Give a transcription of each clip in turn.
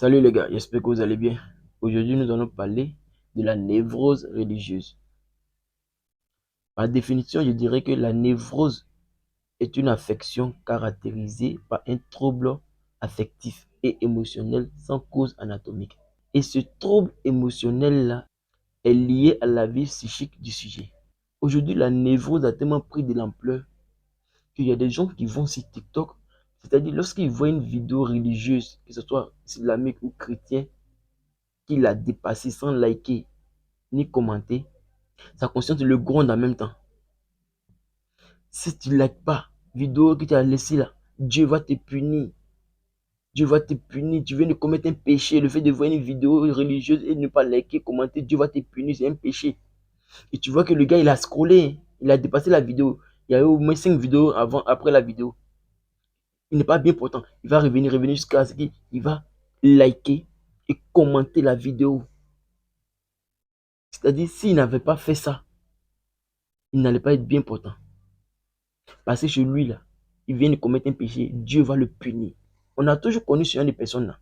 Salut les gars, j'espère que vous allez bien. Aujourd'hui, nous allons parler de la névrose religieuse. Par définition, je dirais que la névrose est une affection caractérisée par un trouble affectif et émotionnel sans cause anatomique. Et ce trouble émotionnel-là est lié à la vie psychique du sujet. Aujourd'hui, la névrose a tellement pris de l'ampleur qu'il y a des gens qui vont sur TikTok, c'est-à-dire lorsqu'ils voient une vidéo religieuse, que ce soit islamique ou chrétien, qu'il a dépassé sans liker ni commenter, sa conscience le gronde en même temps. Si tu ne likes pas vidéo que tu as laissée là, Dieu va te punir. Dieu va te punir. Tu viens de commettre un péché. Le fait de voir une vidéo religieuse et ne pas liker, commenter, Dieu va te punir. C'est un péché. Et tu vois que le gars, il a scrollé. Il a dépassé la vidéo. Il y a eu au moins 5 vidéos avant, après la vidéo. Il n'est pas bien pourtant. Il va revenir jusqu'à ce qu'il va liker et commenter la vidéo. C'est-à-dire, s'il n'avait pas fait ça, il n'allait pas être bien pourtant. Parce que chez lui, là, il vient de commettre un péché, Dieu va le punir. On a toujours connu ce genre de personnes là.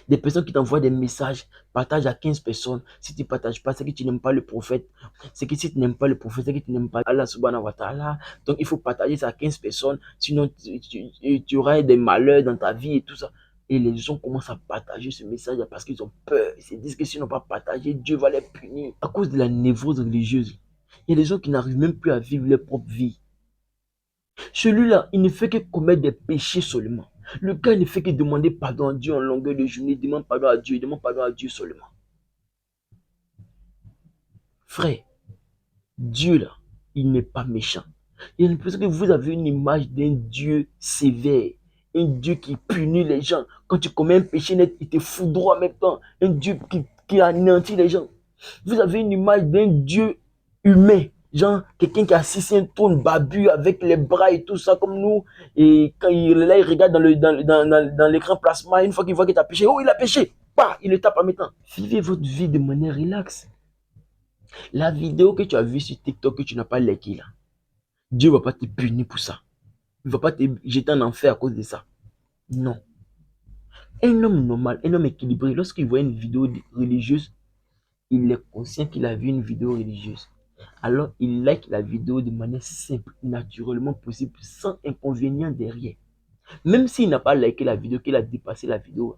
Des personnes qui t'envoient des messages, partage à 15 personnes. Si tu ne partages pas, c'est que tu n'aimes pas le prophète. C'est que si tu n'aimes pas le prophète, c'est que tu n'aimes pas Allah subhanahu wa ta'ala. Donc il faut partager ça à 15 personnes. Sinon, tu auras des malheurs dans ta vie et tout ça. Et les gens commencent à partager ce message parce qu'ils ont peur. Ils se disent que s'ils n'ont pas partagé, Dieu va les punir. À cause de la névrose religieuse, il y a des gens qui n'arrivent même plus à vivre leur propre vie. Celui-là, il ne fait que commettre des péchés seulement. Le gars ne fait que demander pardon à Dieu en longueur de journée. Il demande pardon à Dieu, il demande pardon à Dieu seulement. Frère, Dieu là, il n'est pas méchant. Il a l'impression que vous avez une image d'un Dieu sévère. Un Dieu qui punit les gens. Quand tu commets un péché net, il te foudroie en même temps. Un Dieu qui anéantit les gens. Vous avez une image d'un Dieu humain. Genre, quelqu'un qui est assis sur un trône babu avec les bras et tout ça comme nous. Et quand il est là, il regarde dans l'écran plasma. Une fois qu'il voit que tu as péché, oh, il a péché. Bah, il le tape en mettant. Vivez votre vie de manière relaxe. La vidéo que tu as vue sur TikTok que tu n'as pas liké là, Dieu ne va pas te punir pour ça. Il ne va pas te jeter en enfer à cause de ça. Non. Un homme normal, un homme équilibré, lorsqu'il voit une vidéo religieuse, il est conscient qu'il a vu une vidéo religieuse. Alors, il like la vidéo de manière simple, naturellement possible, sans inconvénient derrière. Même s'il n'a pas liké la vidéo, qu'il a dépassé la vidéo,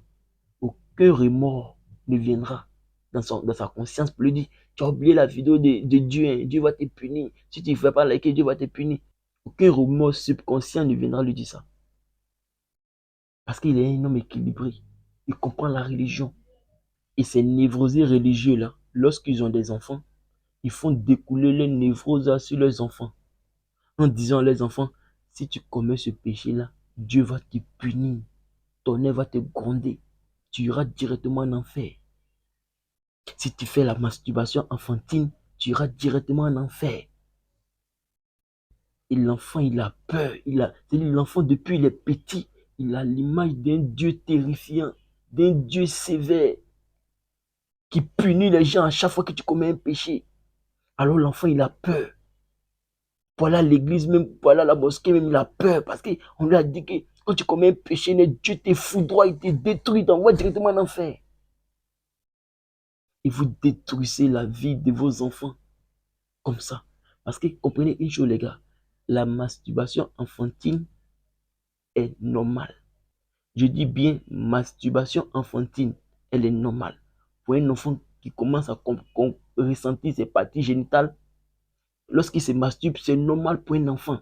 aucun remords ne viendra dans sa conscience pour lui dire, tu as oublié la vidéo de Dieu, hein, Dieu va te punir. Si tu ne fais pas liker, Dieu va te punir. Aucun remords subconscient ne viendra lui dire ça. Parce qu'il est un homme équilibré. Il comprend la religion. Et ces névrosés religieux-là, lorsqu'ils ont des enfants, ils font découler les névroses sur leurs enfants. En disant à leurs enfants, si tu commets ce péché-là, Dieu va te punir. Ton œil va te gronder. Tu iras directement en enfer. Si tu fais la masturbation enfantine, tu iras directement en enfer. Et l'enfant, il a peur. L'enfant, depuis il est petit, il a l'image d'un Dieu terrifiant, d'un Dieu sévère, qui punit les gens à chaque fois que tu commets un péché. Alors l'enfant, il a peur. Voilà l'église même, voilà la mosquée même, il a peur parce qu'on lui a dit que quand tu commets un péché, Dieu te foudroie, il te détruit, t'envoie directement en enfer. Et vous détruisez la vie de vos enfants comme ça. Parce que comprenez une chose les gars, la masturbation enfantine est normale. Je dis bien masturbation enfantine, elle est normale. Pour un enfant qui commence à ressentir ses parties génitales, lorsqu'il se masturbe, c'est normal pour un enfant.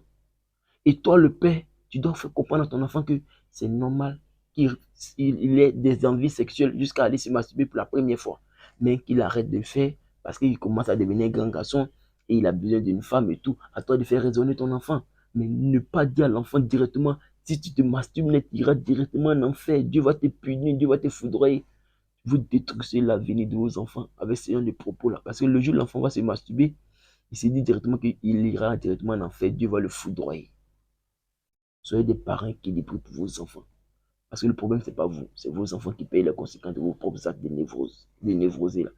Et toi, le père, tu dois faire comprendre à ton enfant que c'est normal qu'il ait des envies sexuelles jusqu'à aller se masturber pour la première fois. Mais qu'il arrête de le faire parce qu'il commence à devenir un grand garçon et il a besoin d'une femme et tout. À toi de faire raisonner ton enfant. Mais ne pas dire à l'enfant directement, si tu te masturbes, tu iras directement en enfer. Dieu va te punir, Dieu va te foudroyer. Vous détruisez l'avenir de vos enfants avec ce genre de propos-là. Parce que le jour où l'enfant va se masturber, il se dit directement qu'il ira directement en enfer. Dieu va le foudroyer. Soyez des parents équilibrés pour vos enfants. Parce que le problème, ce n'est pas vous, c'est vos enfants qui payent les conséquences de vos propres actes de névrose, de névrosés là.